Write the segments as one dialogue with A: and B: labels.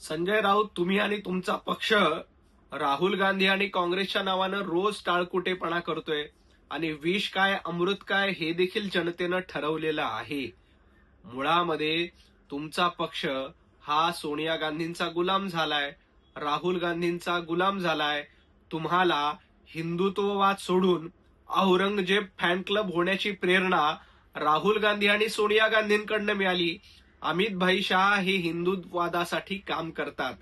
A: संजय राऊत, तुम्ही आणि तुमचा पक्ष राहुल गांधी आणि काँग्रेसच्या नावानं रोज टाळकुटेपणा करतोय आणि विष काय अमृत काय हे देखील जनतेनं ठरवलेलं आहे. मुळामध्ये तुमचा पक्ष हा सोनिया गांधींचा गुलाम झालाय, राहुल गांधींचा गुलाम झालाय. तुम्हाला हिंदुत्ववाद सोडून औरंगजेब फॅन क्लब होण्याची प्रेरणा राहुल गांधी आणि सोनिया गांधींकडनं मिळाली. अमित भाई शाह हे हिंदुत्ववादासाठी काम करतात.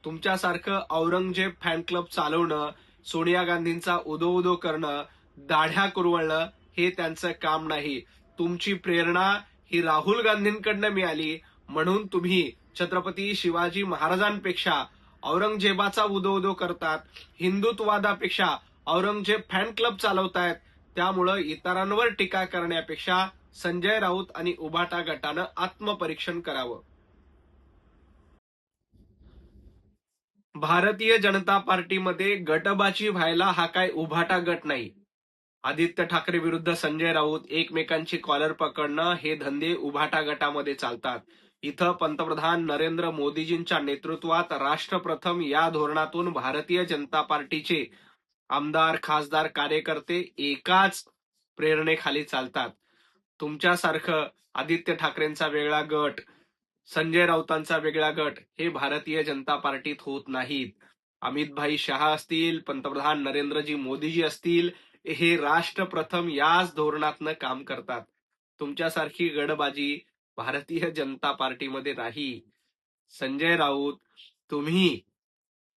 A: तुमच्यासारखं औरंगजेब फॅन क्लब चालवणं, सोनिया गांधींचा उदो उदो करणं, दाढ्या कुरवळणं हे त्यांचं काम नाही. तुमची प्रेरणा ही राहुल गांधींकडनं मिळाली म्हणून तुम्ही छत्रपती शिवाजी महाराजांपेक्षा औरंगजेबाचा उदो उदो करतात, हिंदुत्ववादापेक्षा औरंगजेब फॅन क्लब चालवतायत. त्यामुळं इतरांवर टीका करण्यापेक्षा संजय राऊत आणि उभाटा गटानं आत्मपरीक्षण करावं. भारतीय जनता पार्टीमध्ये गटबाजी व्हायला हा काय उभाटा गट नाही. आदित्य ठाकरे विरुद्ध संजय राऊत, एकमेकांची कॉलर पकडणं हे धंदे उभाटा गटामध्ये चालतात. इथं पंतप्रधान नरेंद्र मोदीजींच्या नेतृत्वात राष्ट्रप्रथम या धोरणातून भारतीय जनता पार्टीचे आमदार, खासदार, कार्यकर्ते एकाच प्रेरणेखाली चालतात. तुमच्यासारखं आदित्य ठाकरेंचा वेगळा गट, संजय राऊतांचा वेगळा गट हे भारतीय जनता पार्टीत होत नाहीत. अमित भाई शहा असतील, पंतप्रधान नरेंद्रजी मोदीजी असतील, हे राष्ट्रप्रथम याच धोरणातनं काम करतात. तुमच्यासारखी गडबाजी भारतीय जनता पार्टीमध्ये नाही. संजय राऊत, तुम्ही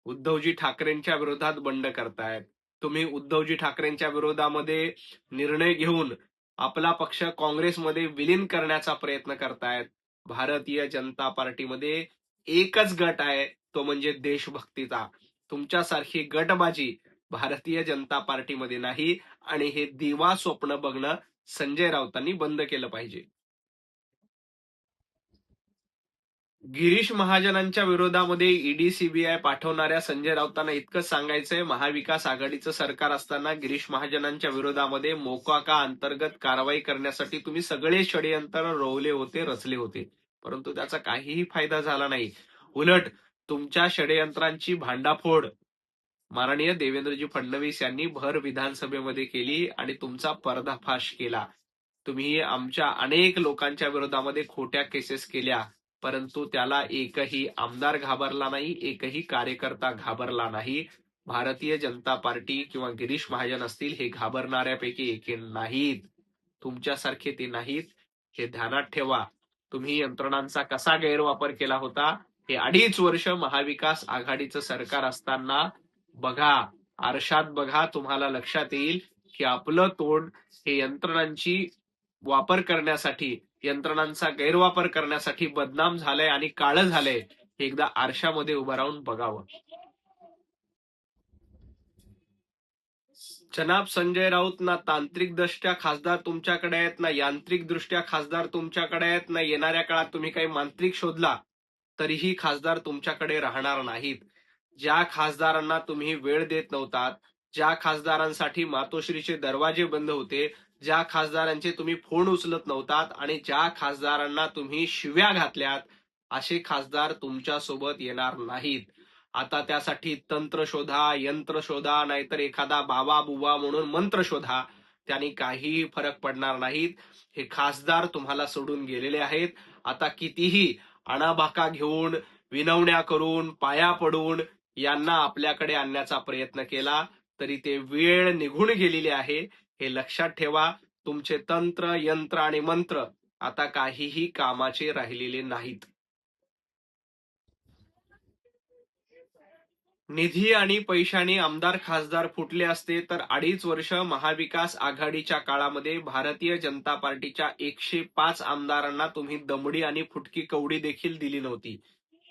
A: उद्धवजी ठाकरेंच्या विरोधात बंड करतायत. तुम्ही उद्धवजी ठाकरेंच्या विरोधामध्ये निर्णय घेऊन आपला पक्ष काँग्रेसमध्ये विलीन करण्याचा प्रयत्न करतायत. भारतीय जनता पार्टीमध्ये एकच गट आहे, तो म्हणजे देशभक्तीचा. तुमच्यासारखी गटबाजी भारतीय जनता पार्टीमध्ये नाही आणि हे दिवा स्वप्न बघणं संजय राऊतांनी बंद केलं पाहिजे. गिरीश महाजनांच्या विरोधामध्ये ईडी सीबीआय पाठवणाऱ्या संजय राऊतांना इतकंच सांगायचंय, महाविकास आघाडीचं सरकार असताना गिरीश महाजनांच्या विरोधामध्ये मोकाका अंतर्गत कारवाई करण्यासाठी तुम्ही सगळे षडयंत्र रोवले होते, रचले होते, परंतु त्याचा काहीही फायदा झाला नाही. उलट तुमच्या षडयंत्रांची भांडाफोड माननीय देवेंद्रजी फडणवीस यांनी भर विधानसभेमध्ये केली आणि तुमचा पर्दाफाश केला. तुम्ही आमच्या अनेक लोकांच्या विरोधामध्ये खोट्या केसेस केल्या, परंतु त्याला एकही आमदार घाबरला नाही, एकही कार्यकर्ता घाबरला नाही. भारतीय जनता पार्टी किंवा गिरीश महाजन असतील हे घाबरणाऱ्यापैकी एके नाहीत. तुमच्यासारखे ते नाहीत, हे ध्यानात ठेवा. तुम्ही यंत्रणांचा कसा गैरवापर केला होता हे 2.5 वर्ष महाविकास आघाडीचं सरकार असताना बघा, आरशात बघा, तुम्हाला लक्षात येईल की आपलं तोंड हे यंत्रणांची वापर करण्यासाठी, यंत्रणांचा गैरवापर करण्यासाठी बदनाम झालंय आणि काळं झालंय. एकदा आरशामध्ये उभं राहून बघावं. जनाब संजय राऊत, ना तांत्रिक दृष्ट्या खासदार तुमच्याकडे आहेत, ना यांत्रिक दृष्ट्या खासदार तुमच्याकडे आहेत, ना येणाऱ्या काळात तुम्ही काही मांत्रिक शोधला तरीही खासदार तुमच्याकडे राहणार नाहीत. ज्या खासदारांना तुम्ही वेळ देत नव्हतात, ज्या खासदारांसाठी मातोश्रीचे दरवाजे बंद होते, ज्या खासदारांचे तुम्ही फोन उचलत नव्हतात आणि ज्या खासदारांना तुम्ही शिव्या घातल्यात, असे खासदार तुमच्या सोबत येणार नाहीत. आता त्यासाठी तंत्र शोधा, यंत्र शोधा, नाहीतर एखादा बाबा बुवा म्हणून मंत्र शोधा, त्यांनी काहीही फरक पडणार नाहीत. हे खासदार तुम्हाला सोडून गेलेले आहेत. आता कितीही आणाभाका घेऊन, विनवण्या करून, पाया पडून यांना आपल्याकडे आणण्याचा प्रयत्न केला तरी ते वेळ निघून गेलेली आहे. हे लक्षात ठेवा. तुमचे तंत्र, यंत्र आणि मंत्र आता काहीही कामाचे राहिलेले नाहीत. निधी आणि पैशाने आमदार खासदार फुटले असते तर 2.5 वर्ष महाविकास आघाडीच्या काळामध्ये भारतीय जनता पार्टीच्या 105 आमदारांना तुम्ही दमडी आणि फुटकी कवडी देखील दिली नव्हती.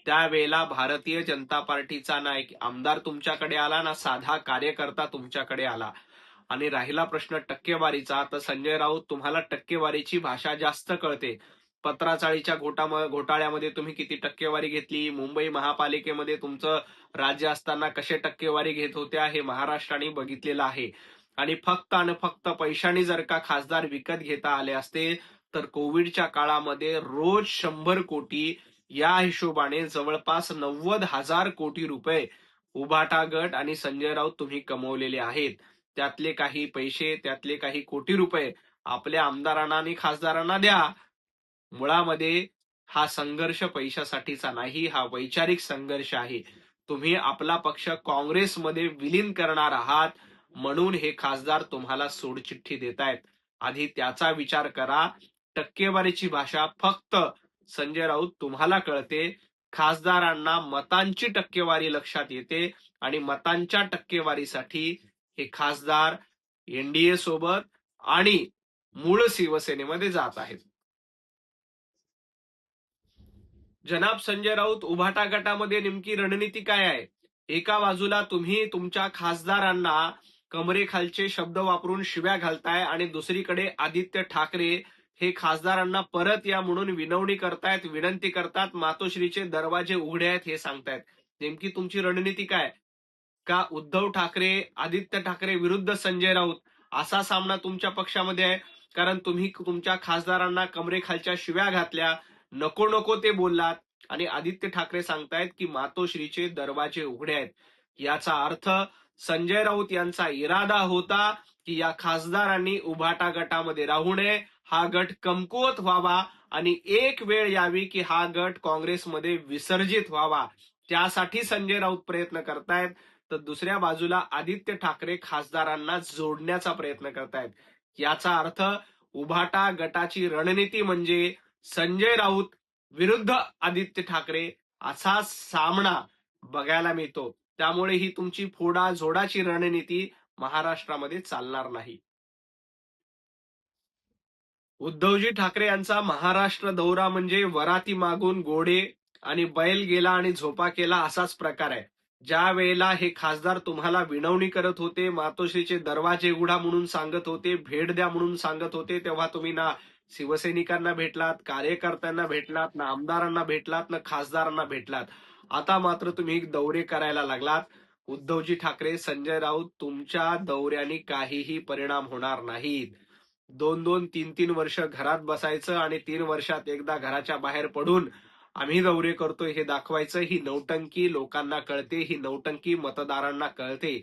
A: त्यावेळेला भारतीय जनता पार्टीचा ना एक आमदार तुमच्याकडे आला, ना साधा कार्यकर्ता तुमच्याकडे आला. आणि राहिला प्रश्न टक्केवारीचा, तर संजय राऊत, तुम्हाला टक्केवारीची भाषा जास्त कळते. पत्राचाळीच्या घोटाळ्यामध्ये तुम्ही किती टक्केवारी घेतली, मुंबई महापालिकेमध्ये तुमचं राज्य असताना कसे टक्केवारी घेत होत्या हे महाराष्ट्राने बघितलेलं आहे. आणि फक्त पैशाने जर का खासदार विकत घेता आले असते तर कोविडच्या काळामध्ये रोज 100 कोटी या हिशोबाने जवळपास 90,000 कोटी रुपये उभाटा गट आणि संजय राऊत तुम्ही कमवलेले आहेत. त्यातले काही पैसे, त्यातले काही कोटी रुपये आपल्या आमदारांना आणि खासदारांना द्या. मुळामध्ये हा संघर्ष पैशासाठीचा नाही, हा वैचारिक संघर्ष आहे. तुम्ही आपला पक्ष काँग्रेसमध्ये विलीन करणार आहात, म्हणून हे खासदार तुम्हाला सोडचिठ्ठी देतायत. आधी त्याचा विचार करा. टक्केवारीची भाषा फक्त संजय राऊत तुम्हाला कळते. खासदारांना मतांची टक्केवारी लक्षात येते आणि मतांच्या टक्केवारीसाठी हे खासदार एनडीए सोबत आणि मूळ शिवसेनेमध्ये जात आहेत. जनाब संजय राऊत, उभाटा गटामध्ये नेमकी रणनीती काय आहे? एका बाजूला तुम्ही तुमच्या खासदारांना कमरेखालचे शब्द वापरून शिव्या घालताय आणि दुसरीकडे आदित्य ठाकरे हे खासदारांना परत या म्हणून विनवणी करतायत, विनंती करतात, मातोश्रीचे दरवाजे उघडे आहेत हे सांगतायत. नेमकी तुमची रणनीती काय? का उद्धव ठाकरे, आदित्य ठाकरे विरुद्ध संजय राऊत असा सामना तुमच्या पक्षामध्ये आहे? कारण तुम्ही तुमच्या खासदारांना कमरेखालच्या शिव्या घातल्या, नको नको ते बोललात आणि आदित्य ठाकरे सांगतायत की मातोश्रीचे दरवाजे उघडे आहेत. याचा अर्थ संजय राऊत यांचा इरादा होता की या खासदारांनी उभाटा गटामध्ये राहू नये, हा गट कमकुवत व्हावा आणि एक वेळ यावी की हा गट काँग्रेसमध्ये विसर्जित व्हावा. त्यासाठी संजय राऊत प्रयत्न करतायत. तर दुसऱ्या बाजूला आदित्य ठाकरे खासदारांना जोडण्याचा प्रयत्न करतायत. याचा अर्थ उभाटा गटाची रणनीती म्हणजे संजय राऊत विरुद्ध आदित्य ठाकरे असा सामना बघायला मिळतो. त्यामुळे ही तुमची फोडाझोडाची रणनीती महाराष्ट्रामध्ये चालणार नाही. उद्धवजी ठाकरे यांचा महाराष्ट्र दौरा म्हणजे वराती मागून घोडे आणि बैल गेला आणि झोपा केला असाच प्रकार आहे. ज्या वेळेला हे खासदार तुम्हाला विनवणी करत होते, मातोश्रीचे दरवाजे उघडा म्हणून सांगत होते, भेट द्या म्हणून सांगत होते, तेव्हा तुम्ही ना शिवसैनिकांना भेटलात, कार्यकर्त्यांना भेटलात, ना आमदारांना भेटलात, ना खासदारांना भेटलात. आता मात्र तुम्ही दौरे करायला लागलात. उद्धवजी ठाकरे, संजय राऊत, तुमच्या दौऱ्याने काहीही परिणाम होणार नाहीत. 2-2, 3-3 वर्ष घरात बसायचं आणि 3 वर्षात एकदा घराच्या बाहेर पडून आम्ही दौरे करतोय हे दाखवायचं. ही नौटंकी लोकांना कळते, ही नौटंकी मतदारांना कळते.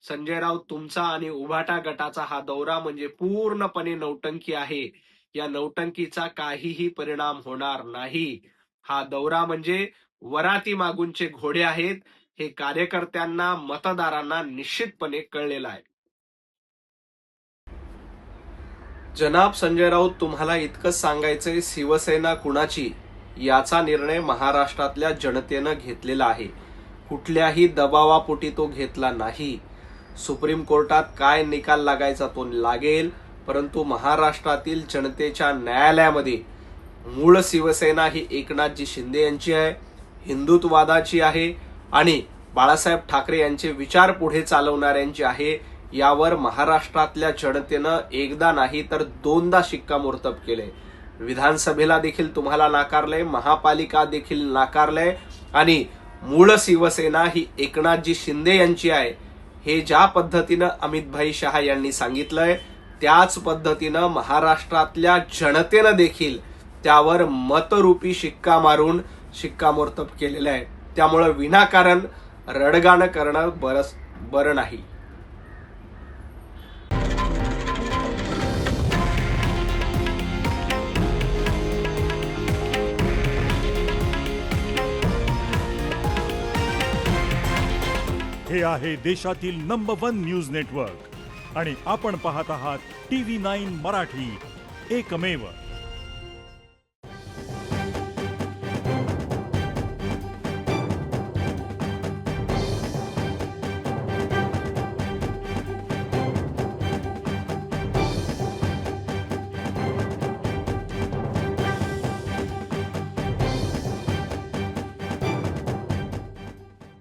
A: संजय राऊत, तुमचा आणि उभाटा गटाचा हा दौरा म्हणजे पूर्णपणे नौटंकी आहे. या नौटंकीचा काहीही परिणाम होणार नाही. हा दौरा म्हणजे वराती मागूनचे घोडे आहेत. हे कार्यकर्त्यांना, मतदारांना निश्चितपणे कळलेलं आहे. जनाब संजय राऊत, तुम्हाला इतकंच सांगायचंय, शिवसेना कुणाची याचा निर्णय महाराष्ट्रातल्या जनतेनं घेतलेला आहे. कुठल्याही दबावापोटी तो घेतला नाही. सुप्रीम कोर्टात काय निकाल लागायचा तो लागेल, परंतु महाराष्ट्रातील जनतेच्या न्यायालयामध्ये मूळ शिवसेना ही एकनाथजी शिंदे यांची आहे, हिंदुत्ववादाची आहे आणि बाळासाहेब ठाकरे यांचे विचार पुढे चालवणाऱ्यांची आहे. यावर महाराष्ट्रातल्या जनतेनं एकदा नाही तर 2दा शिक्कामोर्तब केले. विधानसभेला देखील तुम्हाला नाकारलंय, महापालिका देखील नाकारलंय आणि मूळ शिवसेना ही एकनाथजी शिंदे यांची आहे. हे ज्या पद्धतीनं अमितभाई शहा यांनी सांगितलंय त्याच पद्धतीनं महाराष्ट्रातल्या जनतेनं देखील त्यावर मतरूपी शिक्का मारून शिक्कामोर्तब केलेलं आहे. त्यामुळे विनाकारण रडगाणं करणं बरं नाही.
B: हे आहे देशातील नंबर 1 न्यूज नेटवर्क आणि आपण पाहत आहात TV9 मराठी, एकमेव.